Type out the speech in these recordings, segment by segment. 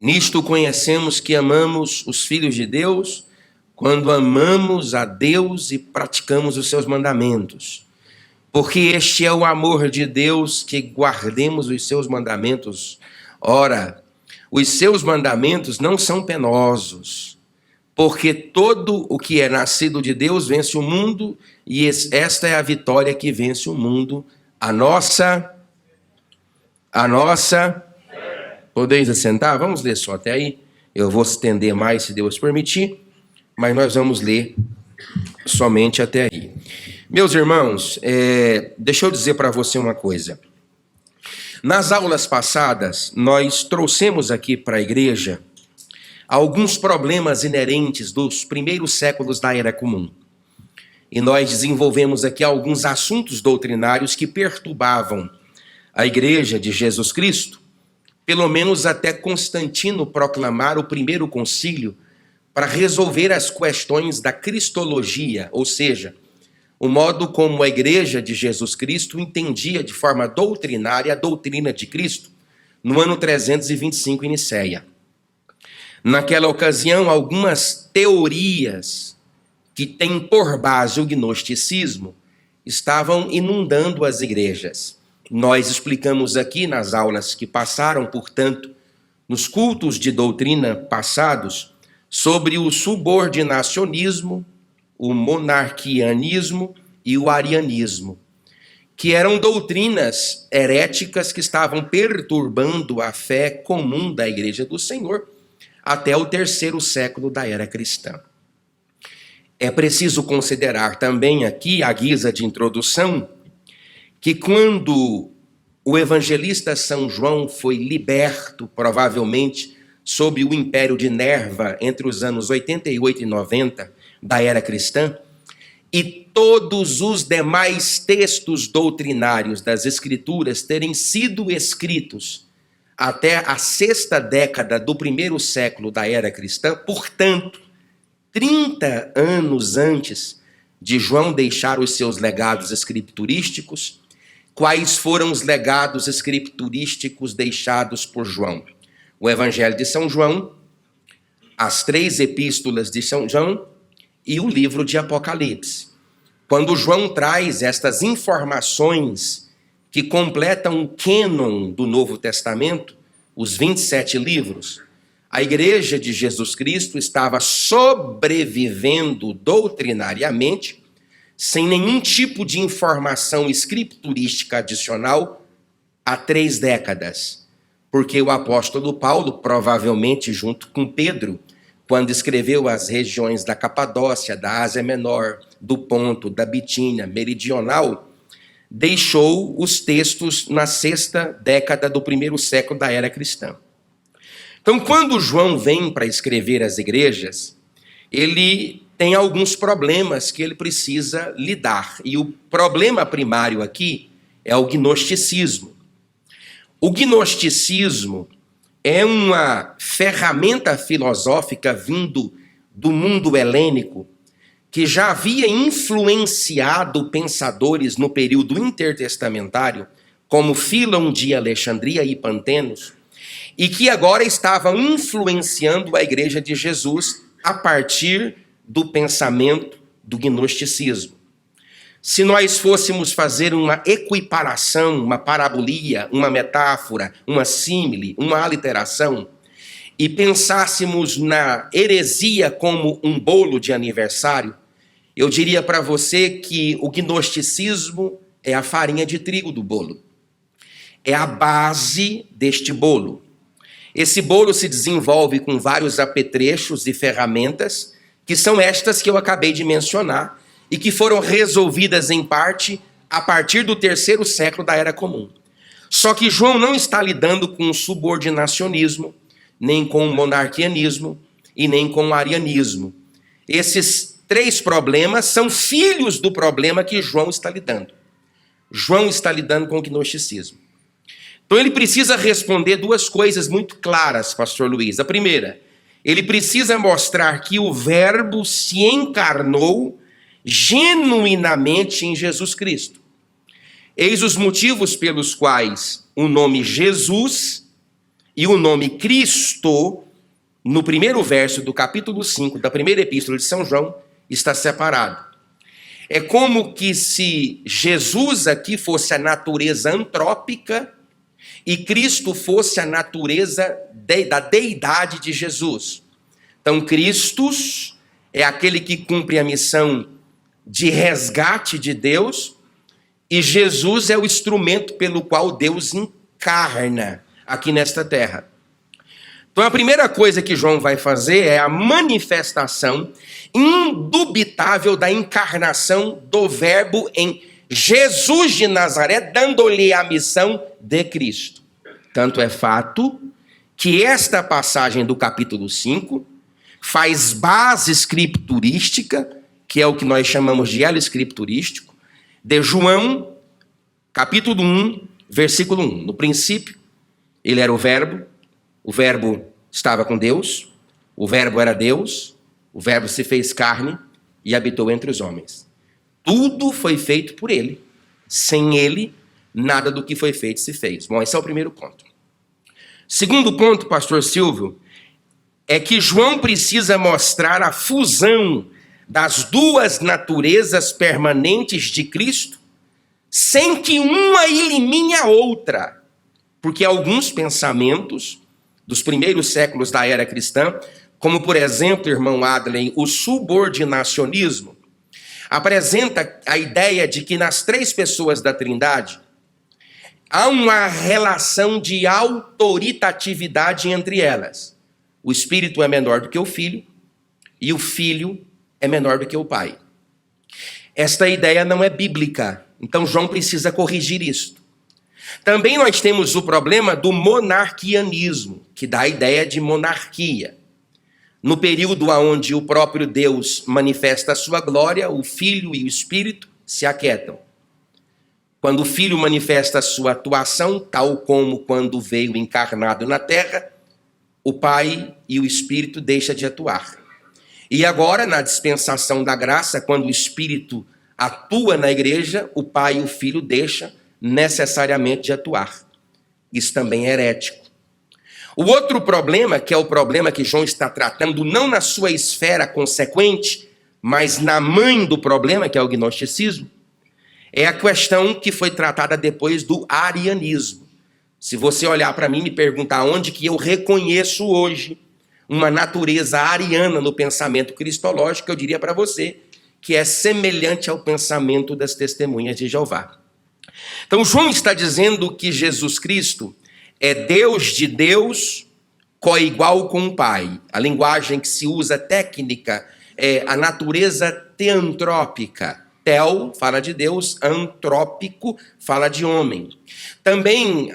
Nisto conhecemos que amamos os filhos de Deus, quando amamos a Deus e praticamos os seus mandamentos. Porque este é o amor de Deus, que guardemos os seus mandamentos. Ora, os seus mandamentos não são penosos, porque todo o que é nascido de Deus vence o mundo, e esta é a vitória que vence o mundo, a nossa. Podeis assentar? Vamos ler só até aí. Eu vou estender mais, se Deus permitir, mas nós vamos ler somente até aí. Meus irmãos, deixa eu dizer para você uma coisa. Nas aulas passadas, nós trouxemos aqui para a igreja alguns problemas inerentes dos primeiros séculos da Era Comum. E nós desenvolvemos aqui alguns assuntos doutrinários que perturbavam a igreja de Jesus Cristo, pelo menos até Constantino proclamar o primeiro concílio para resolver as questões da cristologia, ou seja, o modo como a igreja de Jesus Cristo entendia de forma doutrinária a doutrina de Cristo, no ano 325 em Nicéia. Naquela ocasião, algumas teorias que têm por base o gnosticismo estavam inundando as igrejas. Nós explicamos aqui nas aulas que passaram, portanto, nos cultos de doutrina passados, sobre o subordinacionismo, o monarquianismo e o arianismo, que eram doutrinas heréticas que estavam perturbando a fé comum da Igreja do Senhor até o 3º século da era cristã. É preciso considerar também aqui, à guisa de introdução, que quando o evangelista São João foi liberto, provavelmente, sob o império de Nerva, entre os anos 88 e 90 da era cristã, e todos os demais textos doutrinários das Escrituras terem sido escritos até a 6ª década do 1º século da era cristã, portanto, 30 anos antes de João deixar os seus legados escriturísticos. Quais foram os legados escriturísticos deixados por João? O Evangelho de São João, as 3 epístolas de São João e o livro de Apocalipse. Quando João traz estas informações que completam o cânon do Novo Testamento, os 27 livros, a igreja de Jesus Cristo estava sobrevivendo doutrinariamente, sem nenhum tipo de informação escriturística adicional, há 3 décadas. Porque o apóstolo Paulo, provavelmente junto com Pedro, quando escreveu as regiões da Capadócia, da Ásia Menor, do Ponto, da Bitínia, meridional, deixou os textos na 6ª década do 1º século da era cristã. Então, quando João vem para escrever as igrejas, ele tem alguns problemas que ele precisa lidar. E o problema primário aqui é o gnosticismo. O gnosticismo é uma ferramenta filosófica vindo do mundo helênico que já havia influenciado pensadores no período intertestamentário, como Filon de Alexandria e Pantenos, e que agora estavam influenciando a igreja de Jesus a partir do pensamento do gnosticismo. Se nós fôssemos fazer uma equiparação, uma parabolia, uma metáfora, uma símile, uma aliteração, e pensássemos na heresia como um bolo de aniversário, eu diria para você que o gnosticismo é a farinha de trigo do bolo. É a base deste bolo. Esse bolo se desenvolve com vários apetrechos e ferramentas, que são estas que eu acabei de mencionar, e que foram resolvidas em parte a partir do 3º século da Era Comum. Só que João não está lidando com o subordinacionismo, nem com o monarquianismo e nem com o arianismo. Esses 3 problemas são filhos do problema que João está lidando. João está lidando com o gnosticismo. Então ele precisa responder 2 coisas muito claras, pastor Luiz. A primeira, ele precisa mostrar que o Verbo se encarnou genuinamente em Jesus Cristo. Eis os motivos pelos quais o nome Jesus E o nome Cristo, no primeiro verso do capítulo 5 da primeira epístola de São João, está separado. É como que se Jesus aqui fosse a natureza antrópica e Cristo fosse a natureza da deidade de Jesus. Então, Cristo é aquele que cumpre a missão de resgate de Deus e Jesus é o instrumento pelo qual Deus encarna aqui nesta terra. Então, a primeira coisa que João vai fazer é a manifestação indubitável da encarnação do Verbo em Jesus de Nazaré, dando-lhe a missão de Cristo. Tanto é fato que esta passagem do capítulo 5 faz base escriturística, que é o que nós chamamos de elo escriturístico, de João, capítulo 1, versículo 1. No princípio, ele era o Verbo estava com Deus, o Verbo era Deus, o Verbo se fez carne e habitou entre os homens. Tudo foi feito por ele. Sem ele, nada do que foi feito se fez. Bom, esse é o primeiro ponto. Segundo ponto, pastor Silvio, é que João precisa mostrar a fusão das duas naturezas permanentes de Cristo, sem que uma elimine a outra. Porque alguns pensamentos dos primeiros séculos da era cristã, como por exemplo, irmão Adley, o subordinacionismo, apresenta a ideia de que nas três pessoas da Trindade há uma relação de autoritatividade entre elas. O Espírito é menor do que o Filho e o Filho é menor do que o Pai. Esta ideia não é bíblica, então João precisa corrigir isto. Também nós temos o problema do monarquianismo, que dá a ideia de monarquia. No período onde o próprio Deus manifesta a sua glória, o Filho e o Espírito se aquietam. Quando o Filho manifesta a sua atuação, tal como quando veio encarnado na terra, o Pai e o Espírito deixam de atuar. E agora, na dispensação da graça, quando o Espírito atua na igreja, o Pai e o Filho deixam necessariamente de atuar. Isso também é herético. O outro problema, que é o problema que João está tratando, não na sua esfera consequente, mas na mãe do problema, que é o gnosticismo, é a questão que foi tratada depois do arianismo. Se você olhar para mim e me perguntar onde que eu reconheço hoje uma natureza ariana no pensamento cristológico, eu diria para você que é semelhante ao pensamento das testemunhas de Jeová. Então, João está dizendo que Jesus Cristo é Deus de Deus, coigual com o Pai. A linguagem que se usa técnica é a natureza teantrópica. Tel fala de Deus, antrópico fala de homem. Também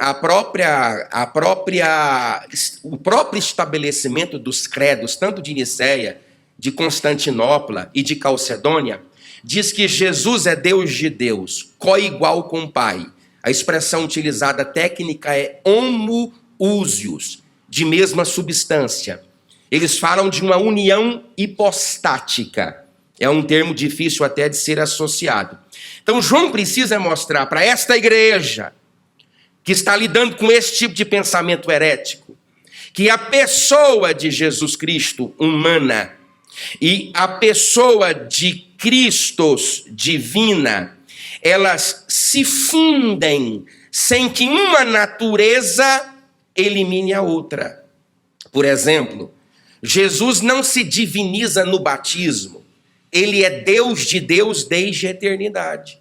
o próprio estabelecimento dos credos, tanto de Nicéia, de Constantinopla e de Calcedônia, diz que Jesus é Deus de Deus, coigual com o Pai. A expressão utilizada técnica é homoousios, de mesma substância. Eles falam de uma união hipostática. É um termo difícil até de ser associado. Então, João precisa mostrar para esta igreja, que está lidando com esse tipo de pensamento herético, que a pessoa de Jesus Cristo, humana, e a pessoa de Cristo, divina, elas se fundem sem que uma natureza elimine a outra. Por exemplo, Jesus não se diviniza no batismo. Ele é Deus de Deus desde a eternidade.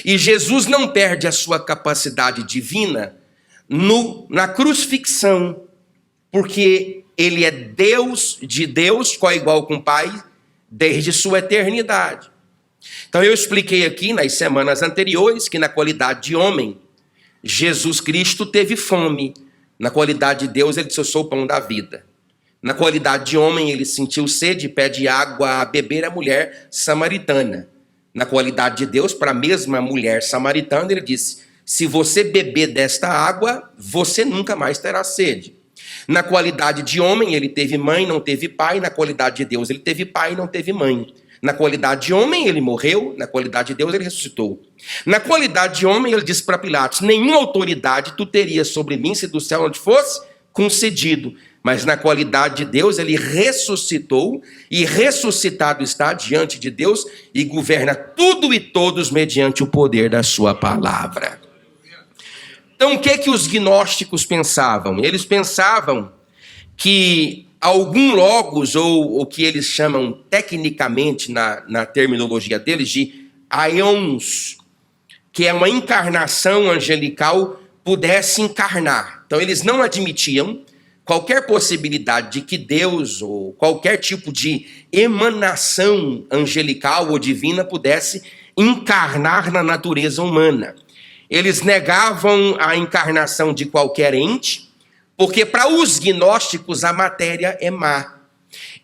E Jesus não perde a sua capacidade divina na crucifixão, porque ele é Deus de Deus, coigual com o Pai, desde sua eternidade. Então eu expliquei aqui nas semanas anteriores que na qualidade de homem, Jesus Cristo teve fome. Na qualidade de Deus, ele disse: eu sou o pão da vida. Na qualidade de homem, ele sentiu sede e pede água a beber a mulher samaritana. Na qualidade de Deus, para a mesma mulher samaritana, ele disse: se você beber desta água, você nunca mais terá sede. Na qualidade de homem, ele teve mãe, não teve pai. Na qualidade de Deus, ele teve pai, não teve mãe. Na qualidade de homem, ele morreu. Na qualidade de Deus, ele ressuscitou. Na qualidade de homem, ele disse para Pilatos: nenhuma autoridade tu terias sobre mim se do céu não te fosse concedido. Mas na qualidade de Deus, ele ressuscitou e ressuscitado está diante de Deus e governa tudo e todos mediante o poder da sua palavra. Então, o que os gnósticos pensavam? Eles pensavam que algum logos, ou o que eles chamam tecnicamente na terminologia deles de aions, que é uma encarnação angelical, pudesse encarnar. Então, eles não admitiam qualquer possibilidade de que Deus ou qualquer tipo de emanação angelical ou divina pudesse encarnar na natureza humana. Eles negavam a encarnação de qualquer ente, porque para os gnósticos a matéria é má.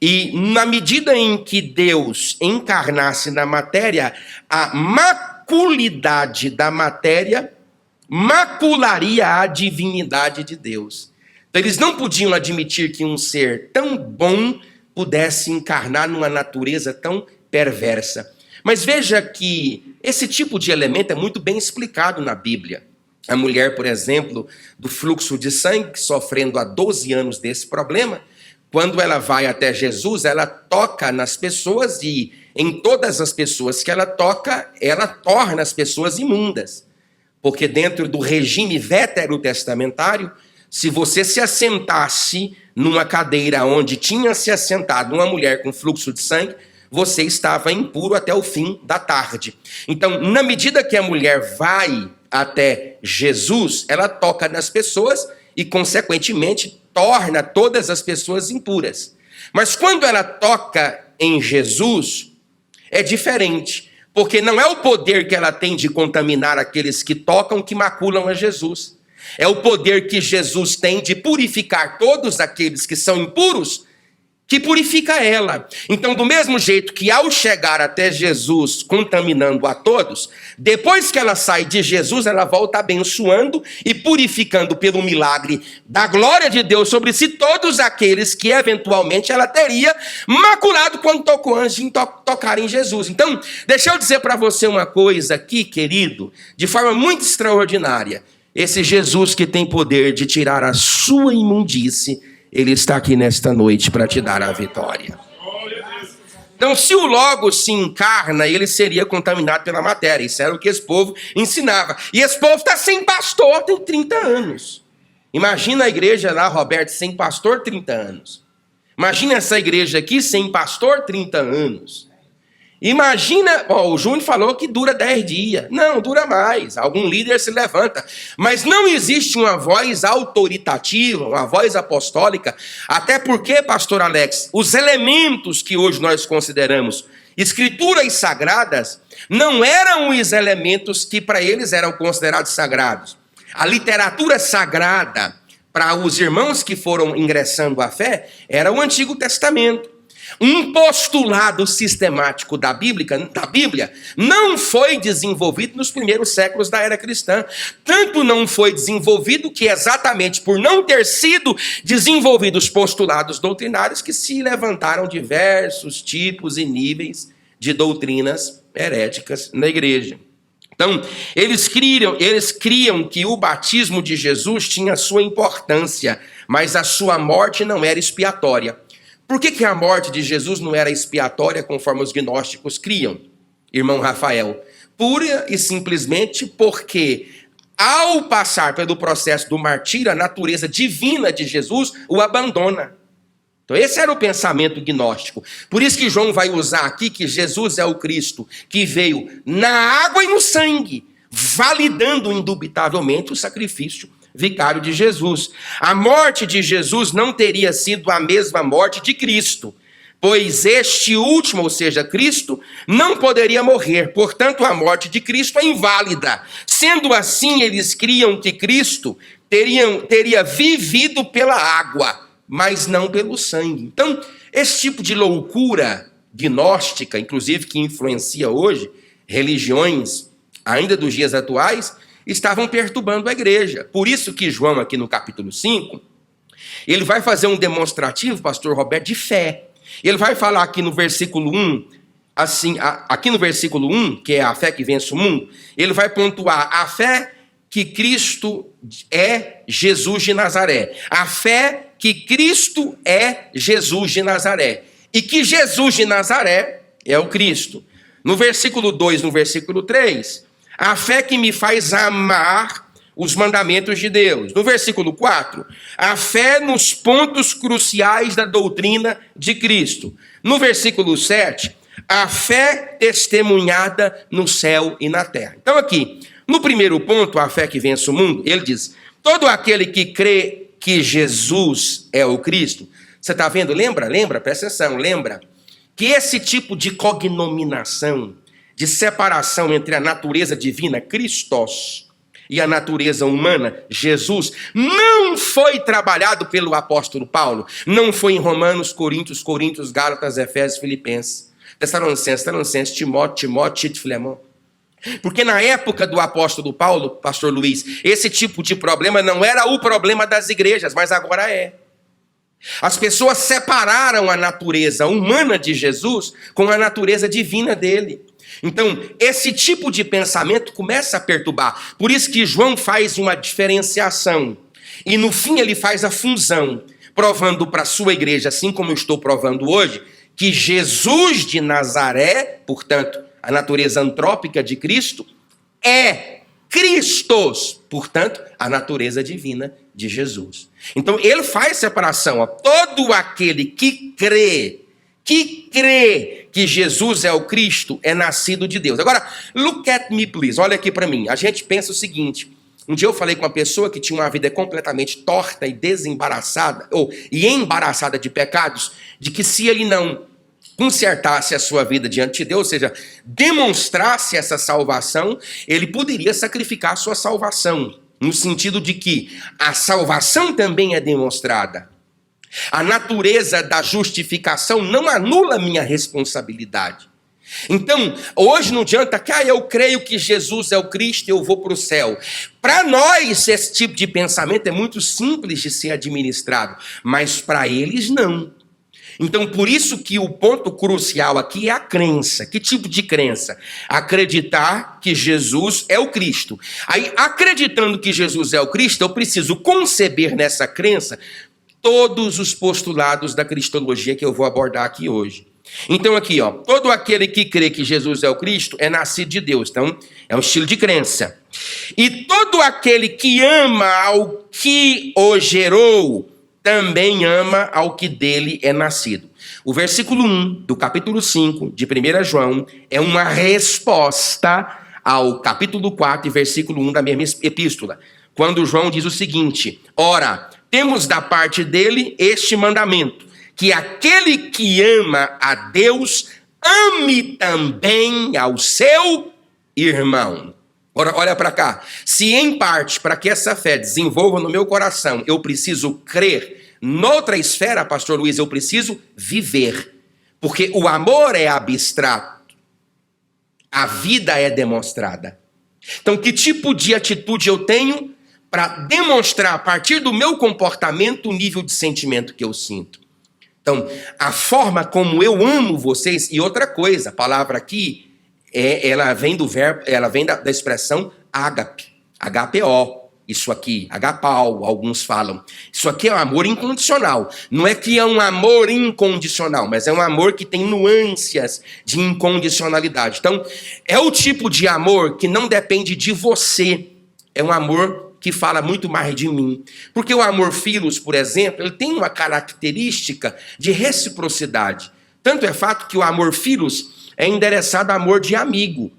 E na medida em que Deus encarnasse na matéria, a maculidade da matéria macularia a divindade de Deus. Então, eles não podiam admitir que um ser tão bom pudesse encarnar numa natureza tão perversa. Mas veja que esse tipo de elemento é muito bem explicado na Bíblia. A mulher, por exemplo, do fluxo de sangue, sofrendo há 12 anos desse problema, quando ela vai até Jesus, ela toca nas pessoas e em todas as pessoas que ela toca, ela torna as pessoas imundas. Porque dentro do regime veterotestamentário, se você se assentasse numa cadeira onde tinha se assentado uma mulher com fluxo de sangue, você estava impuro até o fim da tarde. Então, na medida que a mulher vai até Jesus, ela toca nas pessoas e, consequentemente, torna todas as pessoas impuras. Mas quando ela toca em Jesus, é diferente, porque não é o poder que ela tem de contaminar aqueles que tocam que maculam a Jesus. É o poder que Jesus tem de purificar todos aqueles que são impuros, que purifica ela. Então, do mesmo jeito que ao chegar até Jesus, contaminando a todos, depois que ela sai de Jesus, ela volta abençoando e purificando pelo milagre da glória de Deus sobre si todos aqueles que eventualmente ela teria maculado quando tocou antes de tocar em Jesus. Então, deixa eu dizer para você uma coisa aqui, querido, de forma muito extraordinária. Esse Jesus que tem poder de tirar a sua imundície, ele está aqui nesta noite para te dar a vitória. Então, se o Logos se encarna, ele seria contaminado pela matéria. Isso era o que esse povo ensinava. E esse povo está sem pastor, tem 30 anos. Imagina a igreja lá, Roberto, sem pastor, 30 anos. Imagina essa igreja aqui sem pastor, 30 anos. Imagina, o Júnior falou que dura 10 dias. Não, dura mais. Algum líder se levanta. Mas não existe uma voz autoritativa, uma voz apostólica. Até porque, pastor Alex, os elementos que hoje nós consideramos escrituras sagradas não eram os elementos que para eles eram considerados sagrados. A literatura sagrada para os irmãos que foram ingressando à fé era o Antigo Testamento. Um postulado sistemático da Bíblia não foi desenvolvido nos primeiros séculos da era cristã. Tanto não foi desenvolvido que exatamente por não ter sido desenvolvidos postulados doutrinários que se levantaram diversos tipos e níveis de doutrinas heréticas na igreja. Então, eles criam que o batismo de Jesus tinha sua importância, mas a sua morte não era expiatória. Por que a morte de Jesus não era expiatória, conforme os gnósticos criam, irmão Rafael? Pura e simplesmente porque, ao passar pelo processo do martírio, a natureza divina de Jesus o abandona. Então esse era o pensamento gnóstico. Por isso que João vai usar aqui que Jesus é o Cristo, que veio na água e no sangue, validando indubitavelmente o sacrifício vicário de Jesus. A morte de Jesus não teria sido a mesma morte de Cristo, pois este último, ou seja, Cristo, não poderia morrer. Portanto, a morte de Cristo é inválida. Sendo assim, eles criam que Cristo teria vivido pela água, mas não pelo sangue. Então, esse tipo de loucura gnóstica, inclusive que influencia hoje religiões ainda dos dias atuais, estavam perturbando a igreja. Por isso que João, aqui no capítulo 5, ele vai fazer um demonstrativo, pastor Roberto, de fé. Ele vai falar aqui no versículo 1, assim, aqui no versículo 1, que é a fé que vence o mundo, ele vai pontuar a fé que Cristo é Jesus de Nazaré. A fé que Cristo é Jesus de Nazaré. E que Jesus de Nazaré é o Cristo. No versículo 2, no versículo 3, a fé que me faz amar os mandamentos de Deus. No versículo 4, a fé nos pontos cruciais da doutrina de Cristo. No versículo 7, a fé testemunhada no céu e na terra. Então aqui, no primeiro ponto, a fé que vence o mundo, ele diz, todo aquele que crê que Jesus é o Cristo. Você está vendo? Lembra? Presta atenção, lembra? Que esse tipo de cognominação, de separação entre a natureza divina, Christos, e a natureza humana, Jesus, não foi trabalhado pelo apóstolo Paulo. Não foi em Romanos, Coríntios, Gálatas, Efésios, Filipenses, Tessalonicenses, Timóteo, Tito, Filemão. Porque na época do apóstolo Paulo, pastor Luiz, esse tipo de problema não era o problema das igrejas, mas agora é. As pessoas separaram a natureza humana de Jesus com a natureza divina dele. Então, esse tipo de pensamento começa a perturbar. Por isso que João faz uma diferenciação. E no fim ele faz a fusão, provando para a sua igreja, assim como eu estou provando hoje, que Jesus de Nazaré, portanto, a natureza antrópica de Cristo, é Christos, portanto, a natureza divina de Jesus. Então, ele faz separação. Todo aquele que crê que Jesus é o Cristo é nascido de Deus. Agora, look at me, please. Olha aqui para mim. A gente pensa o seguinte. Um dia eu falei com uma pessoa que tinha uma vida completamente torta e desembaraçada, e embaraçada de pecados, de que se ele não consertasse a sua vida diante de Deus, ou seja, demonstrasse essa salvação, ele poderia sacrificar a sua salvação, no sentido de que a salvação também é demonstrada. A natureza da justificação não anula a minha responsabilidade. Então, hoje não adianta que eu creio que Jesus é o Cristo e eu vou para o céu. Para nós, esse tipo de pensamento é muito simples de ser administrado, mas para eles não. Então, por isso que o ponto crucial aqui é a crença. Que tipo de crença? Acreditar que Jesus é o Cristo. Aí, acreditando que Jesus é o Cristo, eu preciso conceber nessa crença todos os postulados da cristologia que eu vou abordar aqui hoje. Então aqui, todo aquele que crê que Jesus é o Cristo é nascido de Deus. Então, é um estilo de crença. E todo aquele que ama ao que o gerou, também ama ao que dele é nascido. O versículo 1 do capítulo 5 de 1 João é uma resposta ao capítulo 4 e versículo 1 da mesma epístola. Quando João diz o seguinte: ora, temos da parte dele este mandamento, que aquele que ama a Deus, ame também ao seu irmão. Ora, olha para cá. Se em parte, para que essa fé desenvolva no meu coração, eu preciso crer, noutra esfera, pastor Luiz, eu preciso viver. Porque o amor é abstrato. A vida é demonstrada. Então, que tipo de atitude eu tenho para demonstrar, a partir do meu comportamento, o nível de sentimento que eu sinto? Então, a forma como eu amo vocês, e outra coisa, a palavra aqui, ela vem do verbo, ela vem da expressão ágape, H-P-O, isso aqui, agapau, alguns falam. Isso aqui é um amor incondicional. Não é que é um amor incondicional, mas é um amor que tem nuances de incondicionalidade. Então, é o tipo de amor que não depende de você, é um amor que fala muito mais de mim. Porque o amor filos, por exemplo, ele tem uma característica de reciprocidade. Tanto é fato que o amor filos é endereçado a amor de amigo.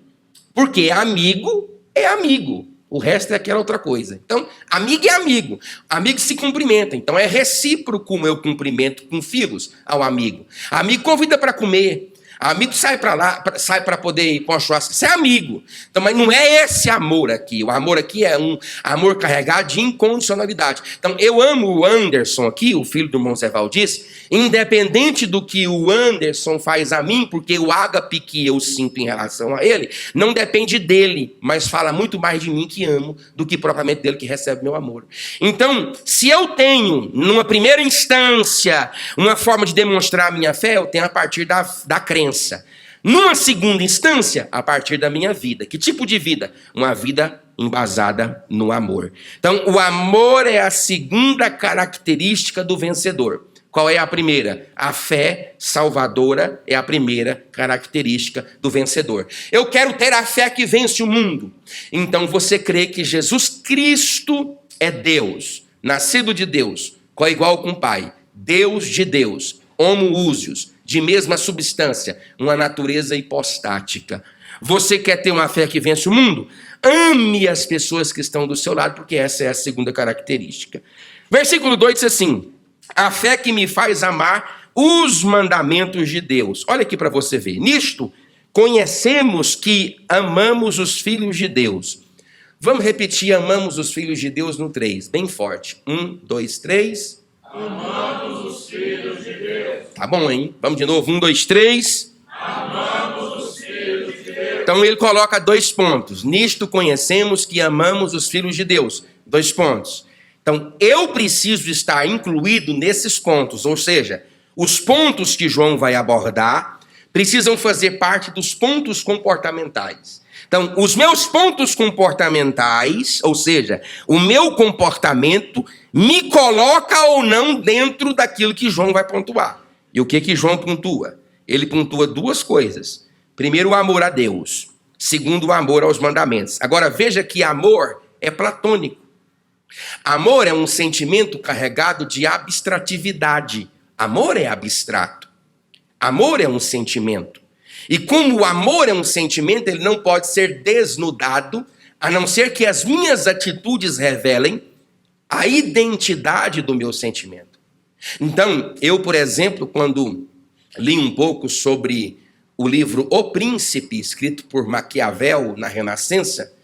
Porque amigo é amigo. O resto é aquela outra coisa. Então, amigo é amigo. Amigo se cumprimenta. Então, é recíproco o meu cumprimento com filos ao amigo. Amigo convida para comer. Amigo sai para lá, sai para poder ir para uma churrasca. Isso é amigo. Então, mas não é esse amor aqui. O amor aqui é um amor carregado de incondicionalidade. Então, eu amo o Anderson aqui, o filho do irmão Zé Valdir, independente do que o Anderson faz a mim, porque o ágape que eu sinto em relação a ele não depende dele, mas fala muito mais de mim que amo do que propriamente dele que recebe meu amor. Então, se eu tenho, numa primeira instância, uma forma de demonstrar a minha fé, eu tenho a partir da crença. Numa segunda instância, a partir da minha vida. Que tipo de vida? Uma vida embasada no amor. Então, o amor é a segunda característica do vencedor. Qual é a primeira? A fé salvadora é a primeira característica do vencedor. Eu quero ter a fé que vence o mundo. Então você crê que Jesus Cristo é Deus, nascido de Deus, coigual com o Pai, Deus de Deus, homoúsios, de mesma substância, uma natureza hipostática. Você quer ter uma fé que vence o mundo? Ame as pessoas que estão do seu lado, porque essa é a segunda característica. Versículo 2 diz assim: a fé que me faz amar os mandamentos de Deus. Olha aqui para você ver. Nisto, conhecemos que amamos os filhos de Deus. Vamos repetir, amamos os filhos de Deus no 3, bem forte. 1, 2, 3. Amamos os filhos de Deus. Tá bom, hein? Vamos de novo. 1, 2, 3. Amamos os filhos de Deus. Então ele coloca 2 pontos. Nisto conhecemos que amamos os filhos de Deus. 2 pontos. Então, eu preciso estar incluído nesses pontos, ou seja, os pontos que João vai abordar precisam fazer parte dos pontos comportamentais. Então, os meus pontos comportamentais, ou seja, o meu comportamento, me coloca ou não dentro daquilo que João vai pontuar. E o que João pontua? Ele pontua 2 coisas. Primeiro, o amor a Deus. Segundo, o amor aos mandamentos. Agora, veja que amor é platônico. Amor é um sentimento carregado de abstratividade. Amor é abstrato. Amor é um sentimento. E como o amor é um sentimento, ele não pode ser desnudado, a não ser que as minhas atitudes revelem a identidade do meu sentimento. Então, eu, por exemplo, quando li um pouco sobre o livro O Príncipe, escrito por Maquiavel na Renascença,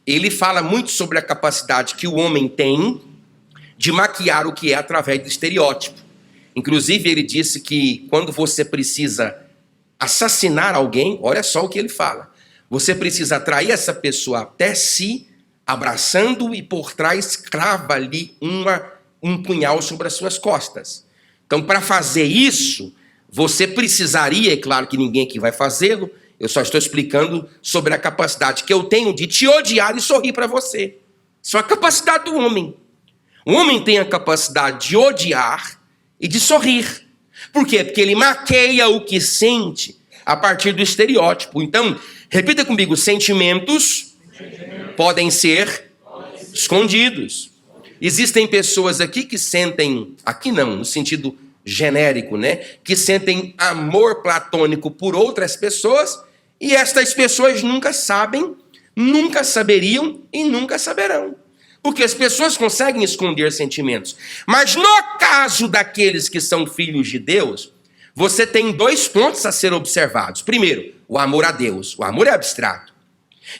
ele fala muito sobre a capacidade que o homem tem de maquiar o que é através do estereótipo. Inclusive, ele disse que quando você precisa assassinar alguém, olha só o que ele fala. Você precisa atrair essa pessoa até si, abraçando e por trás crava-lhe um punhal sobre as suas costas. Então, para fazer isso, você precisaria, é claro que ninguém aqui vai fazê-lo, eu só estou explicando sobre a capacidade que eu tenho de te odiar e sorrir para você. Isso é a capacidade do homem. O homem tem a capacidade de odiar e de sorrir. Por quê? Porque ele maqueia o que sente a partir do estereótipo. Então, repita comigo, sentimentos podem ser escondidos. Existem pessoas aqui que sentem, aqui não, no sentido genérico, né? Que sentem amor platônico por outras pessoas e estas pessoas nunca sabem, nunca saberiam e nunca saberão. Porque as pessoas conseguem esconder sentimentos. Mas no caso daqueles que são filhos de Deus, você tem 2 pontos a ser observados. Primeiro, o amor a Deus. O amor é abstrato.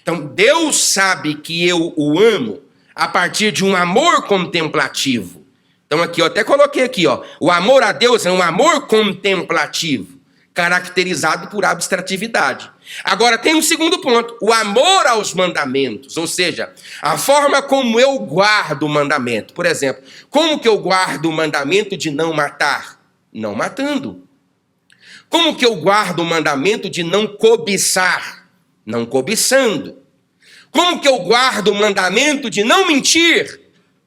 Então, Deus sabe que eu o amo a partir de um amor contemplativo. Então, aqui eu até coloquei aqui, ó, o amor a Deus é um amor contemplativo, caracterizado por abstratividade. Agora, tem um segundo ponto, o amor aos mandamentos, ou seja, a forma como eu guardo o mandamento. Por exemplo, como que eu guardo o mandamento de não matar? Não matando. Como que eu guardo o mandamento de não cobiçar? Não cobiçando. Como que eu guardo o mandamento de não mentir?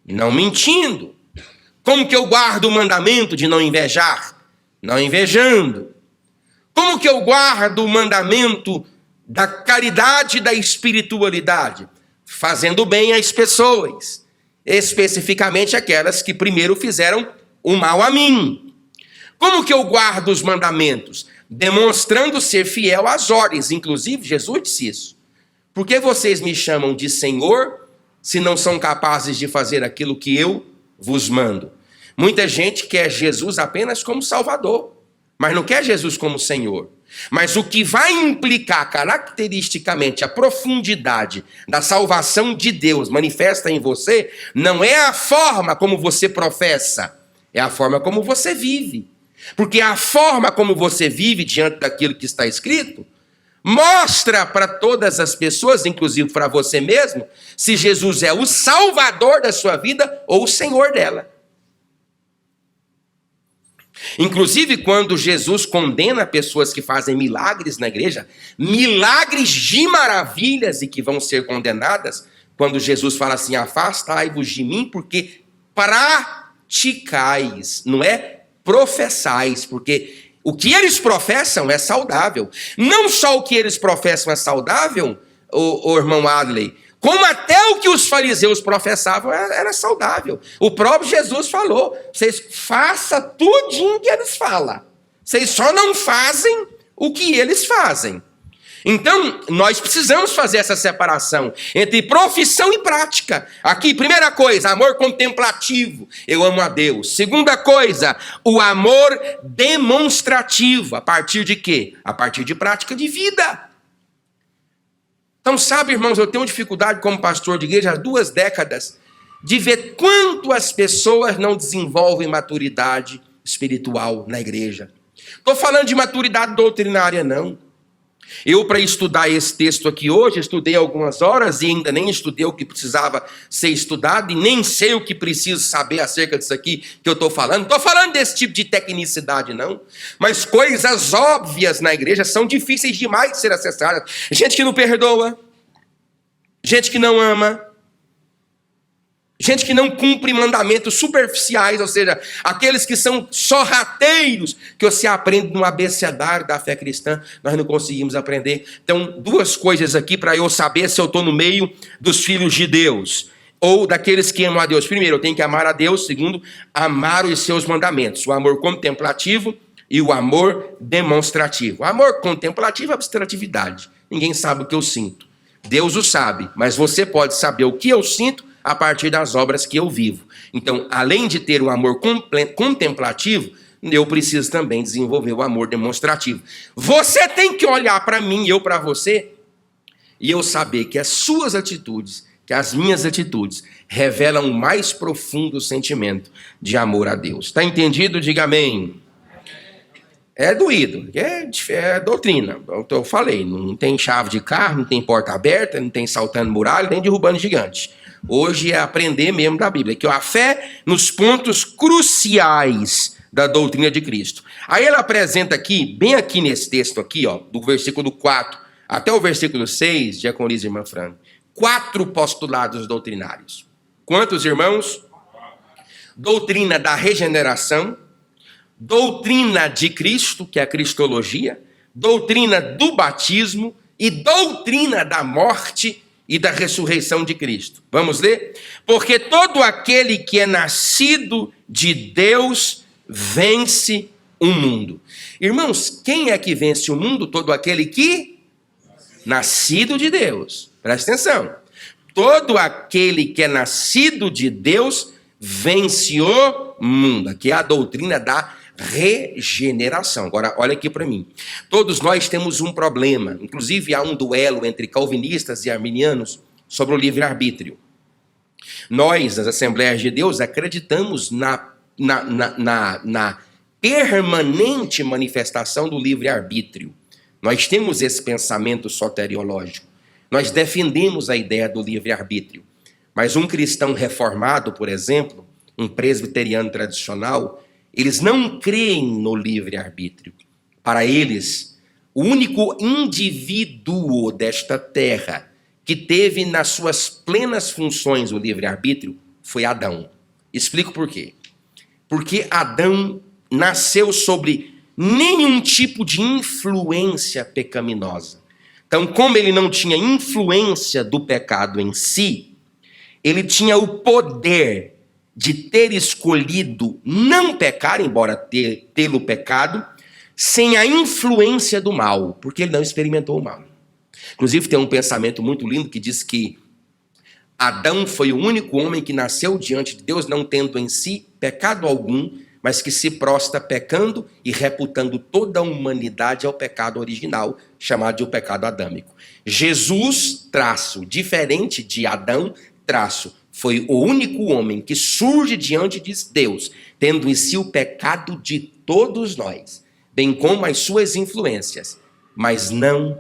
Não mentindo. Como que eu guardo o mandamento de não invejar? Não invejando. Como que eu guardo o mandamento da caridade e da espiritualidade? Fazendo bem às pessoas, especificamente aquelas que primeiro fizeram o mal a mim. Como que eu guardo os mandamentos? Demonstrando ser fiel às ordens. Inclusive, Jesus disse isso. Por que vocês me chamam de Senhor se não são capazes de fazer aquilo que eu vos mando? Muita gente quer Jesus apenas como Salvador, mas não quer Jesus como Senhor. Mas o que vai implicar caracteristicamente a profundidade da salvação de Deus manifesta em você, não é a forma como você professa, é a forma como você vive. Porque a forma como você vive diante daquilo que está escrito, mostra para todas as pessoas, inclusive para você mesmo, se Jesus é o Salvador da sua vida ou o Senhor dela. Inclusive, quando Jesus condena pessoas que fazem milagres na igreja, milagres de maravilhas e que vão ser condenadas quando Jesus fala assim, afastai-vos de mim, porque praticais, não é professais, porque o que eles professam é saudável. Não só o que eles professam é saudável, o irmão Adley, como até o que os fariseus professavam era saudável. O próprio Jesus falou, vocês façam tudinho que eles falam. Vocês só não fazem o que eles fazem. Então, nós precisamos fazer essa separação entre profissão e prática. Aqui, primeira coisa, amor contemplativo. Eu amo a Deus. Segunda coisa, o amor demonstrativo. A partir de quê? A partir de prática de vida. Então, sabe, irmãos, eu tenho dificuldade como pastor de igreja há 2 décadas de ver quanto as pessoas não desenvolvem maturidade espiritual na igreja. Estou falando de maturidade doutrinária, não. Eu, para estudar esse texto aqui hoje, estudei algumas horas e ainda nem estudei o que precisava ser estudado e nem sei o que preciso saber acerca disso aqui que eu estou falando. Não estou falando desse tipo de tecnicidade, não. Mas coisas óbvias na igreja são difíceis demais de ser acessadas. Gente que não perdoa, gente que não ama, gente que não cumpre mandamentos superficiais, ou seja, aqueles que são sorrateiros, que você aprende no abecedário da fé cristã, nós não conseguimos aprender. Então, 2 coisas aqui para eu saber se eu estou no meio dos filhos de Deus, ou daqueles que amam a Deus. Primeiro, eu tenho que amar a Deus. Segundo, amar os seus mandamentos. O amor contemplativo e o amor demonstrativo. O amor contemplativo é abstratividade. Ninguém sabe o que eu sinto. Deus o sabe, mas você pode saber o que eu sinto a partir das obras que eu vivo. Então, além de ter o amor contemplativo, eu preciso também desenvolver o amor demonstrativo. Você tem que olhar para mim e eu para você, e eu saber que as suas atitudes, que as minhas atitudes, revelam o mais profundo sentimento de amor a Deus. Está entendido? Diga amém. É doído, é doutrina. Eu falei, não tem chave de carro, não tem porta aberta, não tem saltando muralha, nem derrubando gigante. Hoje é aprender mesmo da Bíblia, que a fé nos pontos cruciais da doutrina de Cristo. Aí ela apresenta aqui, bem aqui nesse texto aqui, ó, do versículo 4 até o versículo 6, diaconisa e irmã Fran, 4 postulados doutrinários. Quantos, irmãos? Doutrina da regeneração, doutrina de Cristo, que é a cristologia, doutrina do batismo e doutrina da morte e da ressurreição de Cristo. Vamos ler? Porque todo aquele que é nascido de Deus vence o mundo. Irmãos, quem é que vence o mundo? Todo aquele que nascido de Deus. Presta atenção. Todo aquele que é nascido de Deus vence o mundo. Aqui é a doutrina da regeneração. Agora, olha aqui para mim. Todos nós temos um problema. Inclusive, há um duelo entre calvinistas e arminianos sobre o livre-arbítrio. Nós, nas Assembleias de Deus, acreditamos na permanente manifestação do livre-arbítrio. Nós temos esse pensamento soteriológico. Nós defendemos a ideia do livre-arbítrio. Mas um cristão reformado, por exemplo, um presbiteriano tradicional, eles não creem no livre-arbítrio. Para eles, o único indivíduo desta terra que teve nas suas plenas funções o livre-arbítrio foi Adão. Explico por quê. Porque Adão nasceu sobre nenhum tipo de influência pecaminosa. Então, como ele não tinha influência do pecado em si, ele tinha o poder de ter escolhido não pecar, embora tê-lo pecado, sem a influência do mal, porque ele não experimentou o mal. Inclusive tem um pensamento muito lindo que diz que Adão foi o único homem que nasceu diante de Deus, não tendo em si pecado algum, mas que se prostra pecando e reputando toda a humanidade ao pecado original, chamado de o pecado adâmico. Jesus, diferente de Adão, foi o único homem que surge diante de Deus, tendo em si o pecado de todos nós, bem como as suas influências, mas não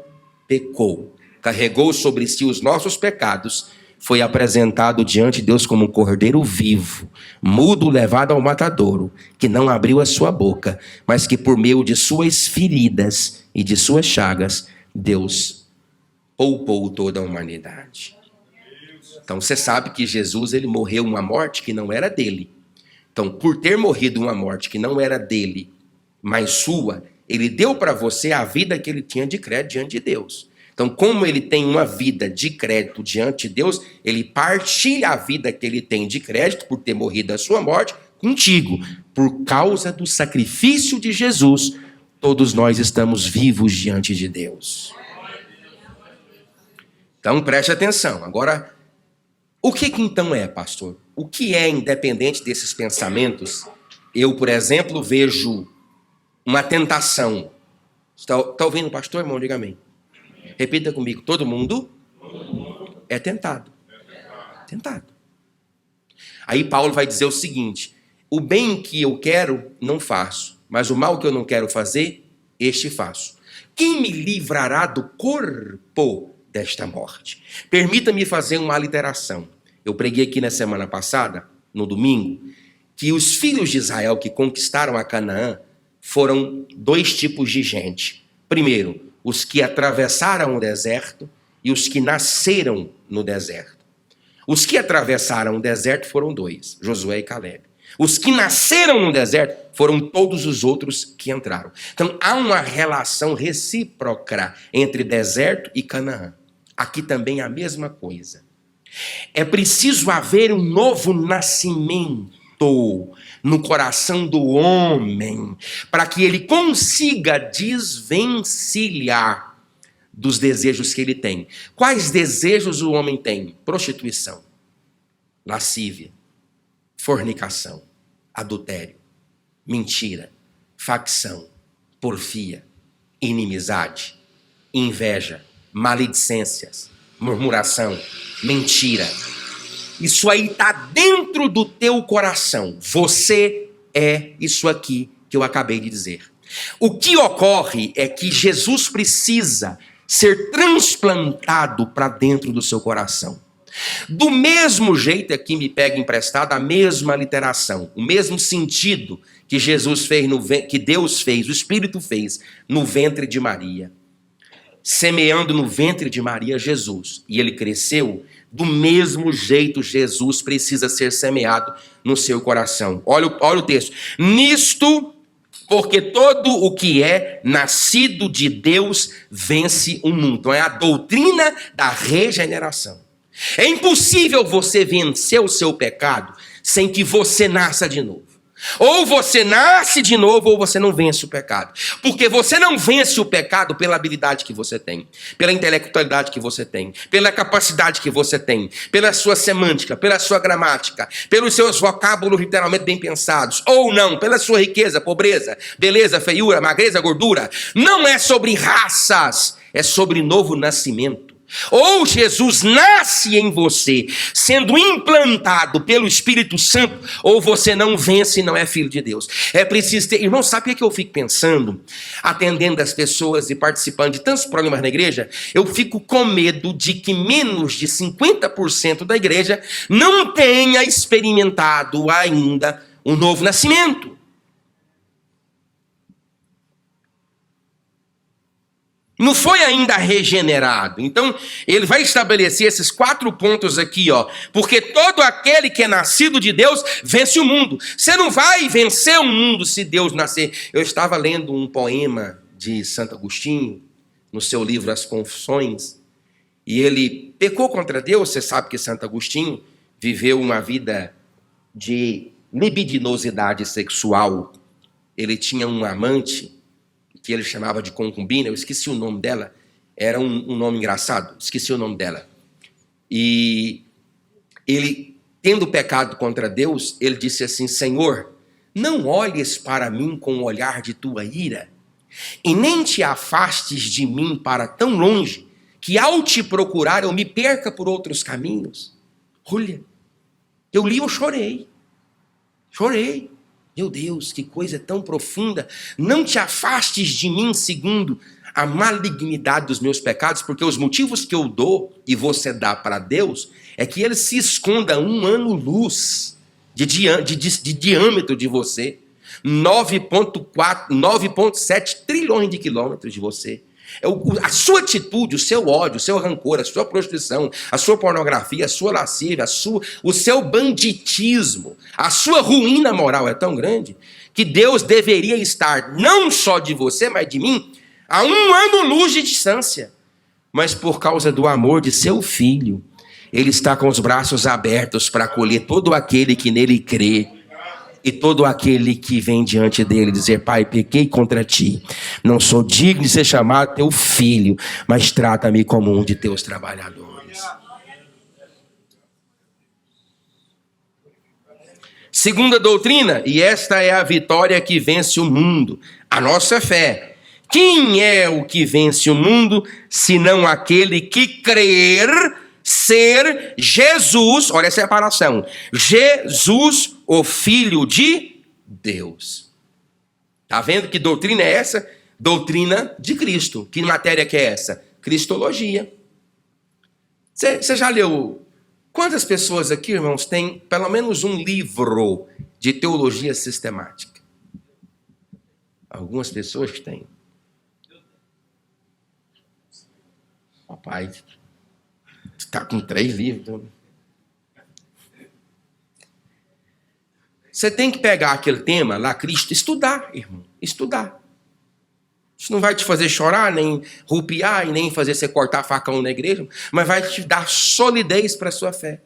pecou. Carregou sobre si os nossos pecados, foi apresentado diante de Deus como um cordeiro vivo, mudo levado ao matadouro, que não abriu a sua boca, mas que por meio de suas feridas e de suas chagas, Deus poupou toda a humanidade. Então você sabe que Jesus ele morreu uma morte que não era dele. Então, por ter morrido uma morte que não era dele, mas sua, ele deu para você a vida que ele tinha de crédito diante de Deus. Então, como ele tem uma vida de crédito diante de Deus, ele partilha a vida que ele tem de crédito por ter morrido a sua morte contigo. Por causa do sacrifício de Jesus, todos nós estamos vivos diante de Deus. Então, preste atenção. Agora, o que então é, pastor? O que é, independente desses pensamentos? Eu, por exemplo, vejo uma tentação. Está ouvindo, pastor, irmão? Diga amém. Repita comigo. Todo mundo é tentado. Tentado. Aí Paulo vai dizer o seguinte: o bem que eu quero, não faço. Mas o mal que eu não quero fazer, este faço. Quem me livrará do corpo desta morte? Permita-me fazer uma aliteração. Eu preguei aqui na semana passada, no domingo, que os filhos de Israel que conquistaram a Canaã foram dois tipos de gente. Primeiro, os que atravessaram o deserto e os que nasceram no deserto. Os que atravessaram o deserto foram dois, Josué e Calebe. Os que nasceram no deserto foram todos os outros que entraram. Então, há uma relação recíproca entre deserto e Canaã. Aqui também é a mesma coisa. É preciso haver um novo nascimento no coração do homem, para que ele consiga desvencilhar dos desejos que ele tem. Quais desejos o homem tem? Prostituição, lascívia, fornicação, adultério, mentira, facção, porfia, inimizade, inveja, maledicências, murmuração, mentira. Isso aí está dentro do teu coração. Você é isso aqui que eu acabei de dizer. O que ocorre é que Jesus precisa ser transplantado para dentro do seu coração. Do mesmo jeito, aqui me pega emprestado a mesma literação, o mesmo sentido que Jesus fez, que Deus fez, o Espírito fez no ventre de Maria. Semeando no ventre de Maria Jesus, e ele cresceu, do mesmo jeito Jesus precisa ser semeado no seu coração. Olha o texto. Nisto, porque todo o que é nascido de Deus vence o mundo. Então é a doutrina da regeneração. É impossível você vencer o seu pecado sem que você nasça de novo. Ou você nasce de novo ou você não vence o pecado. Porque você não vence o pecado pela habilidade que você tem, pela intelectualidade que você tem, pela capacidade que você tem, pela sua semântica, pela sua gramática, pelos seus vocábulos literalmente bem pensados, ou não, pela sua riqueza, pobreza, beleza, feiura, magreza, gordura. Não é sobre raças, é sobre novo nascimento. Ou Jesus nasce em você, sendo implantado pelo Espírito Santo, ou você não vence e não é filho de Deus. É preciso ter... Irmão, sabe o que eu fico pensando? Atendendo as pessoas e participando de tantos programas na igreja, eu fico com medo de que menos de 50% da igreja não tenha experimentado ainda um novo nascimento. Não foi ainda regenerado. Então, ele vai estabelecer esses 4 pontos aqui, ó. Porque todo aquele que é nascido de Deus vence o mundo. Você não vai vencer o mundo se Deus nascer. Eu estava lendo um poema de Santo Agostinho, no seu livro As Confissões, e ele pecou contra Deus. Você sabe que Santo Agostinho viveu uma vida de libidinosidade sexual. Ele tinha um amante que ele chamava de concubina, eu esqueci o nome dela, era um nome engraçado, esqueci o nome dela. E ele, tendo pecado contra Deus, ele disse assim: Senhor, não olhes para mim com o olhar de tua ira, e nem te afastes de mim para tão longe, que ao te procurar eu me perca por outros caminhos. Olha, eu li, eu chorei. Meu Deus, que coisa tão profunda. Não te afastes de mim segundo a malignidade dos meus pecados, porque os motivos que eu dou e você dá para Deus é que ele se esconda 1 ano-luz de diâmetro de você, 9,7 trilhões de quilômetros de você. A sua atitude, o seu ódio, o seu rancor, a sua prostituição, a sua pornografia, a sua lascívia, o seu banditismo, a sua ruína moral é tão grande que Deus deveria estar não só de você, mas de mim, a 1 ano-luz de distância. Mas por causa do amor de seu filho, ele está com os braços abertos para acolher todo aquele que nele crê. E todo aquele que vem diante dele dizer: Pai, pequei contra ti, não sou digno de ser chamado teu filho, mas trata-me como um de teus trabalhadores. Segunda doutrina, e esta é a vitória que vence o mundo, a nossa fé. Quem é o que vence o mundo, senão aquele que crer ser Jesus, olha a separação, Jesus, o Filho de Deus. Está vendo que doutrina é essa? Doutrina de Cristo. Que matéria que é essa? Cristologia. Você já leu? Quantas pessoas aqui, irmãos, têm pelo menos um livro de teologia sistemática? Algumas pessoas têm. Papai, tu está com 3 livros. Você tem que pegar aquele tema lá, Cristo, estudar, irmão, estudar. Isso não vai te fazer chorar, nem rupiar, e nem fazer você cortar facão na igreja, mas vai te dar solidez para a sua fé.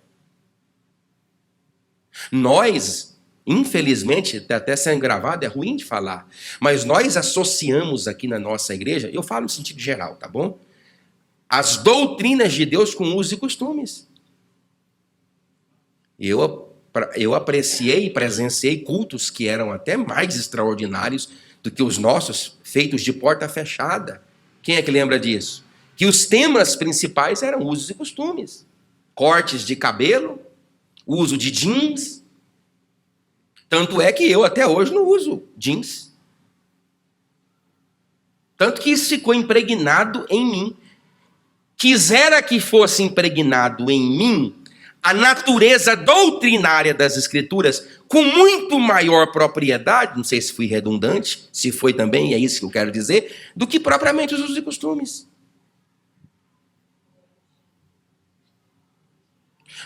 Nós, infelizmente, até sendo gravado, é ruim de falar, mas nós associamos aqui na nossa igreja, eu falo no sentido geral, tá bom? As doutrinas de Deus com usos e costumes. Eu apreciei e presenciei cultos que eram até mais extraordinários do que os nossos, feitos de porta fechada. Quem é que lembra disso? Que os temas principais eram usos e costumes. Cortes de cabelo, uso de jeans. Tanto é que eu até hoje não uso jeans. Tanto que isso ficou impregnado em mim. Quisera que fosse impregnado em mim a natureza doutrinária das Escrituras com muito maior propriedade, não sei se fui redundante, se foi também, é isso que eu quero dizer, do que propriamente os usos e costumes.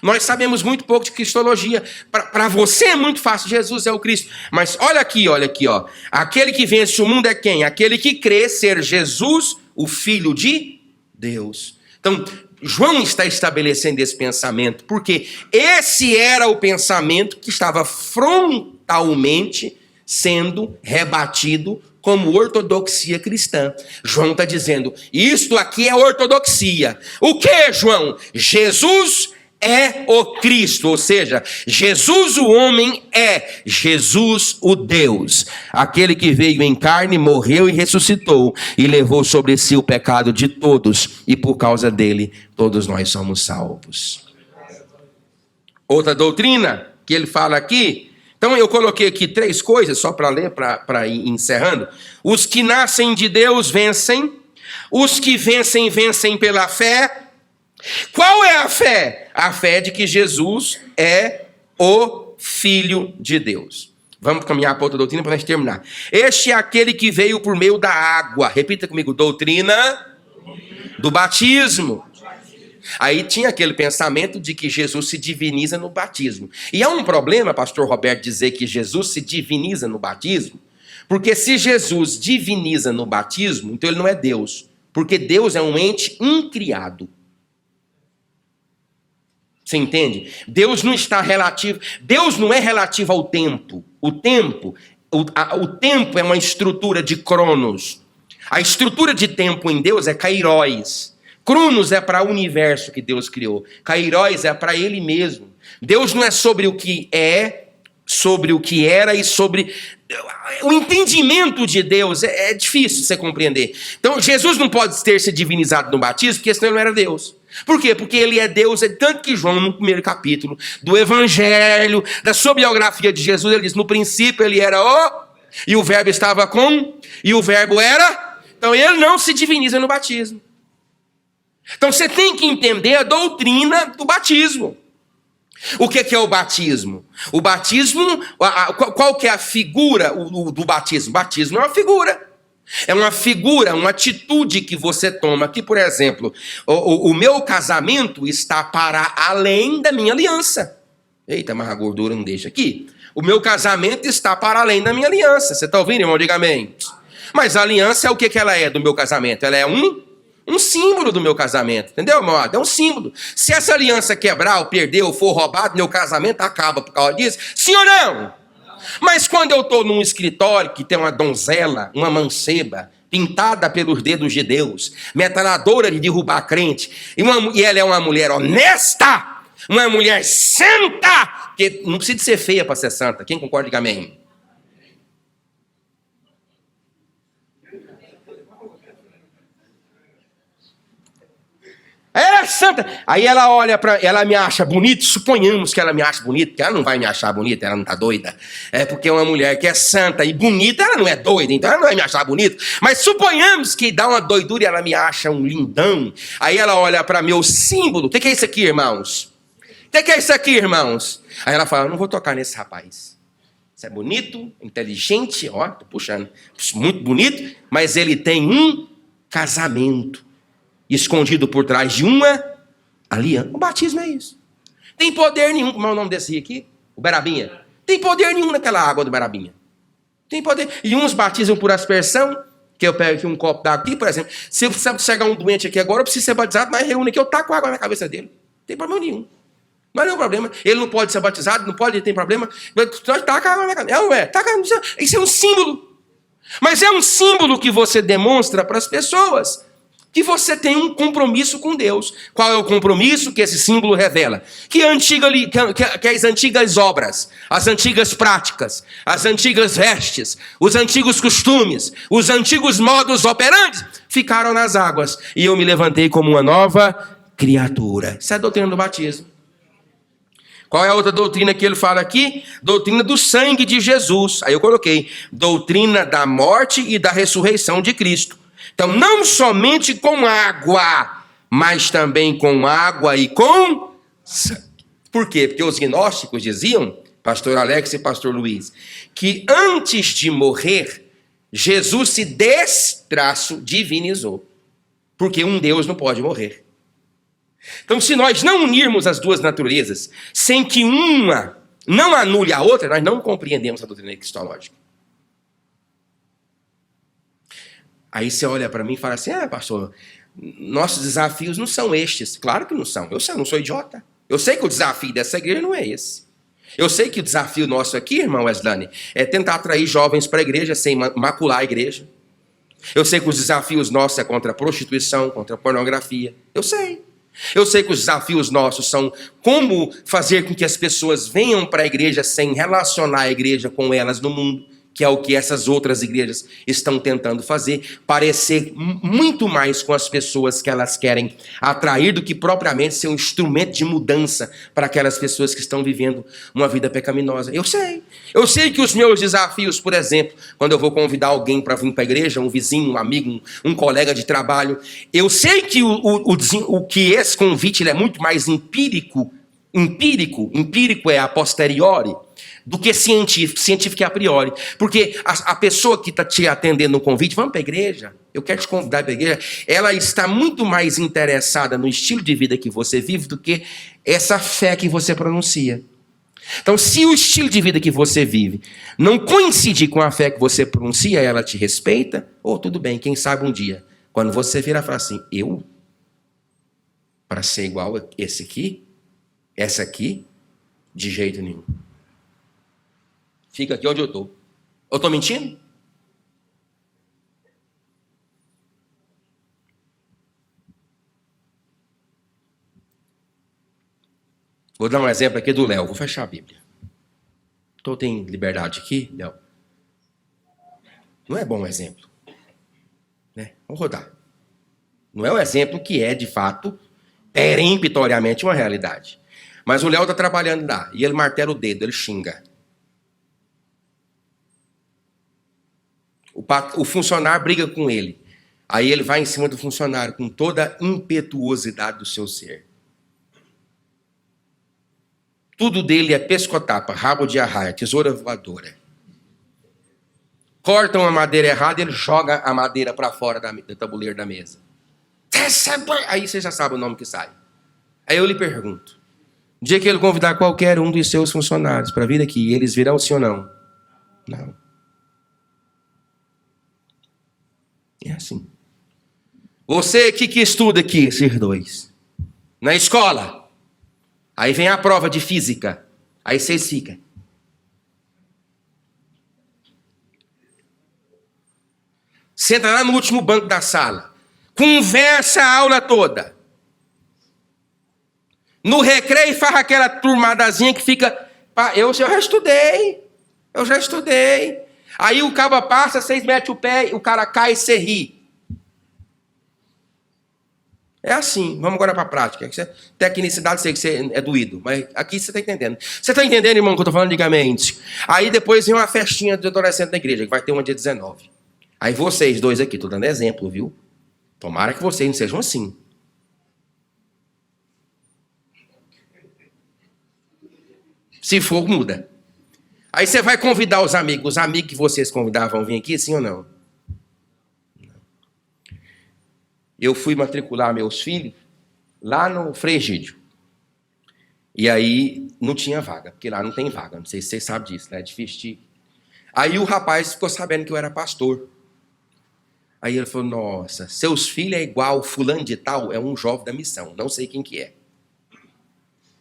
Nós sabemos muito pouco de cristologia. Para você é muito fácil, Jesus é o Cristo. Mas olha aqui, ó. Aquele que vence o mundo é quem? Aquele que crê ser Jesus, o Filho de Deus. Então, João está estabelecendo esse pensamento, porque esse era o pensamento que estava frontalmente sendo rebatido como ortodoxia cristã. João está dizendo, isto aqui é ortodoxia. O que, João? Jesus é o Cristo, ou seja, Jesus o homem é Jesus o Deus, aquele que veio em carne, morreu e ressuscitou, e levou sobre si o pecado de todos, e por causa dele, todos nós somos salvos. Outra doutrina que ele fala aqui, então eu coloquei aqui 3 coisas, só para ler, para ir encerrando. Os que nascem de Deus vencem, os que vencem, vencem pela fé. Qual é a fé? A fé de que Jesus é o Filho de Deus. Vamos caminhar para outra doutrina para nós terminar. Este é aquele que veio por meio da água. Repita comigo, doutrina do batismo. Aí tinha aquele pensamento de que Jesus se diviniza no batismo. E há um problema, pastor Roberto, dizer que Jesus se diviniza no batismo, porque se Jesus diviniza no batismo, então ele não é Deus, porque Deus é um ente incriado. Você entende? Deus não é relativo ao tempo. O tempo é uma estrutura de cronos. A estrutura de tempo em Deus é kairos. Cronos é para o universo que Deus criou. Kairos é para ele mesmo. Deus não é sobre o que é, sobre o que era e sobre... O entendimento de Deus é difícil você compreender. Então, Jesus não pode ter se divinizado no batismo, porque senão ele não era Deus. Por quê? Porque ele é Deus, tanto que João, no primeiro capítulo do Evangelho, da sua biografia de Jesus, ele diz, no princípio ele era e o verbo estava com, e o verbo era, então ele não se diviniza no batismo. Então você tem que entender a doutrina do batismo. O que é o batismo? O batismo, qual que é a figura do batismo? O batismo é uma figura. É uma figura, uma atitude que você toma. Aqui, por exemplo, o meu casamento está para além da minha aliança. Eita, mas a gordura não deixa aqui. O meu casamento está para além da minha aliança. Você está ouvindo, irmão? Diga amém. Mas a aliança é o que ela é do meu casamento? Ela é um símbolo do meu casamento. Entendeu, irmão? É um símbolo. Se essa aliança quebrar, ou perder, ou for roubado, meu casamento acaba por causa disso? Sim ou não? Mas quando eu estou num escritório que tem uma donzela, uma manceba, pintada pelos dedos de Deus, metralhadora de derrubar crente, e ela é uma mulher honesta, uma mulher santa, porque não precisa de ser feia para ser santa. Quem concorda, diga amém. Ela é santa. Aí ela olha ela me acha bonito. Suponhamos que ela me acha bonito, porque ela não vai me achar bonita, ela não tá doida. É porque é uma mulher que é santa e bonita, ela não é doida, então ela não vai me achar bonito. Mas suponhamos que dá uma doidura e ela me acha um lindão. Aí ela olha para meu símbolo. O que é isso aqui, irmãos? O que é isso aqui, irmãos? Aí ela fala: eu não vou tocar nesse rapaz. Isso é bonito, inteligente, ó, tô puxando. Muito bonito, mas ele tem um casamento escondido por trás de uma aliança. O batismo é isso. Tem poder nenhum, como é o nome desse aqui? O Berabinha. Tem poder nenhum naquela água do Berabinha. Tem poder. E uns batizam por aspersão, que eu pego aqui um copo d'água aqui, por exemplo. Se eu precisar chegar um doente aqui agora, eu preciso ser batizado, mas reúne aqui, eu taco água na cabeça dele. Não tem problema nenhum. Não é nenhum problema. Ele não pode ser batizado, não pode, tem problema. Taca água na cabeça. Não é. Isso é um símbolo. Mas é um símbolo que você demonstra para as pessoas que você tem um compromisso com Deus. Qual é o compromisso que esse símbolo revela? Que as antigas obras, as antigas práticas, as antigas vestes, os antigos costumes, os antigos modos operantes ficaram nas águas. E eu me levantei como uma nova criatura. Isso é a doutrina do batismo. Qual é a outra doutrina que ele fala aqui? Doutrina do sangue de Jesus. Aí eu coloquei: doutrina da morte e da ressurreição de Cristo. Então, não somente com água, mas também com água e com sangue. Por quê? Porque os gnósticos diziam, pastor Alex e pastor Luiz, que antes de morrer, Jesus se divinizou. Porque um Deus não pode morrer. Então, se nós não unirmos as duas naturezas, sem que uma não anule a outra, nós não compreendemos a doutrina cristológica. Aí você olha para mim e fala assim: pastor, nossos desafios não são estes. Claro que não são. Eu não sou idiota. Eu sei que o desafio dessa igreja não é esse. Eu sei que o desafio nosso aqui, irmão Wesley, é tentar atrair jovens para a igreja sem macular a igreja. Eu sei que os desafios nossos é contra a prostituição, contra a pornografia. Eu sei. Eu sei que os desafios nossos são como fazer com que as pessoas venham para a igreja sem relacionar a igreja com elas no mundo, que é o que essas outras igrejas estão tentando fazer, parecer muito mais com as pessoas que elas querem atrair do que propriamente ser um instrumento de mudança para aquelas pessoas que estão vivendo uma vida pecaminosa. Eu sei que os meus desafios, por exemplo, quando eu vou convidar alguém para vir para a igreja, um vizinho, um amigo, um colega de trabalho, eu sei que que esse convite ele é muito mais empírico é a posteriori, do que científico é a priori. Porque a pessoa que está te atendendo no convite: vamos para a igreja, eu quero te convidar para a igreja, ela está muito mais interessada no estilo de vida que você vive do que essa fé que você pronuncia. Então, se o estilo de vida que você vive não coincidir com a fé que você pronuncia, ela te respeita, tudo bem, quem sabe um dia, quando você virar e falar assim: eu, para ser igual a esse aqui, essa aqui, de jeito nenhum. Fica aqui onde eu estou. Eu estou mentindo? Vou dar um exemplo aqui do Léo. Vou fechar a Bíblia. Então tem liberdade aqui, Léo? Não é bom um exemplo, né? Vamos rodar. Não é um exemplo que é, de fato, peremptoriamente uma realidade. Mas o Léo está trabalhando lá, e ele martela o dedo, ele xinga. O funcionário briga com ele. Aí ele vai em cima do funcionário com toda a impetuosidade do seu ser. Tudo dele é pescotapa, rabo de arraia, tesoura voadora. cortam a madeira errada e ele joga a madeira para fora do tabuleiro da mesa. Aí você já sabe o nome que sai. Aí eu lhe pergunto, no dia que ele convidar qualquer um dos seus funcionários para vir aqui, eles virão sim ou não? Não. É assim. Você que estuda aqui, esses dois, na escola, aí vem a prova de física, aí vocês ficam. Senta lá no último banco da sala, conversa a aula toda. No recreio faz aquela turmadazinha que fica, eu já estudei. Aí o cabo passa, vocês metem o pé, o cara cai e você ri. É assim, vamos agora para a prática. Tecnicidade, sei que você é doído, mas aqui você está entendendo. Você está entendendo, irmão, o que eu estou falando antigamente? Aí depois vem uma festinha de adolescente na igreja, que vai ter uma dia 19. Aí vocês dois aqui, estou dando exemplo, viu? Tomara que vocês não sejam assim. Se for, muda. Aí você vai convidar os amigos que vocês convidavam vão vir aqui, sim ou não? Eu fui matricular meus filhos lá no Frei Egídio. E aí não tinha vaga, porque lá não tem vaga. Não sei se vocês sabem disso, né? É difícil de... Aí o rapaz ficou sabendo que eu era pastor. Aí ele falou, nossa, seus filhos é igual fulano de tal, é um jovem da missão, não sei quem que é.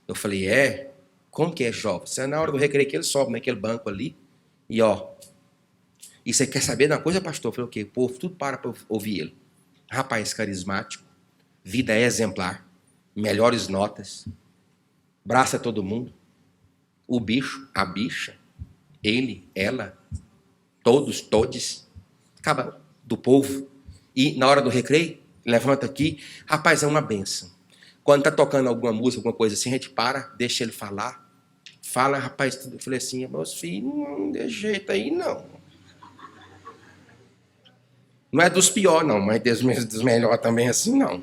Eu falei, como que é jovem? Você, na hora do recreio que ele sobe naquele banco ali, e e você quer saber de uma coisa, pastor? Eu falei, o quê? O povo tudo para ouvir ele. Rapaz carismático, vida exemplar, melhores notas, abraça todo mundo, o bicho, a bicha, ele, ela, todos, acaba do povo. E na hora do recreio, levanta aqui, rapaz, é uma benção. Quando tá tocando alguma música, alguma coisa assim, a gente para, deixa ele falar. Fala, rapaz, eu falei assim, meus filhos, não dê jeito aí, não. Não é dos piores, não, mas dos melhores também assim, não.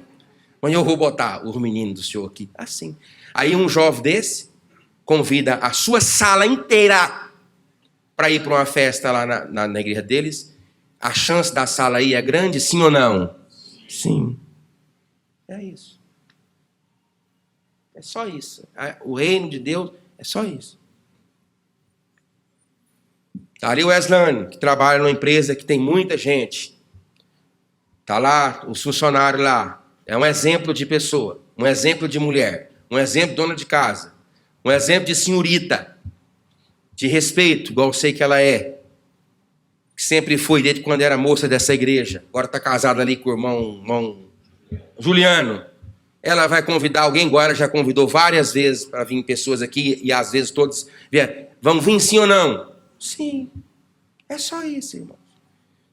Mas eu vou botar os meninos do senhor aqui, assim. Aí um jovem desse convida a sua sala inteira para ir para uma festa lá na igreja deles. A chance da sala aí é grande, sim ou não? Sim. É isso. É só isso. O reino de Deus é só isso. Ali o Weslane, que trabalha numa empresa que tem muita gente. Está lá, os funcionários lá. É um exemplo de pessoa, um exemplo de mulher, um exemplo de dona de casa, um exemplo de senhorita, de respeito, igual eu sei que ela é. Que sempre foi, desde quando era moça dessa igreja. Agora está casada ali com o irmão Juliano. Ela vai convidar alguém, agora já convidou várias vezes para vir pessoas aqui, e às vezes todos vão vir sim ou não? Sim. É só isso, irmão.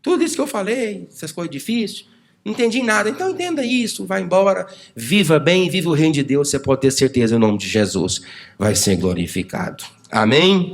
Tudo isso que eu falei, essas coisas difíceis, não entendi nada. Então entenda isso, vai embora, viva bem, viva o reino de Deus, você pode ter certeza, em nome de Jesus, vai ser glorificado. Amém?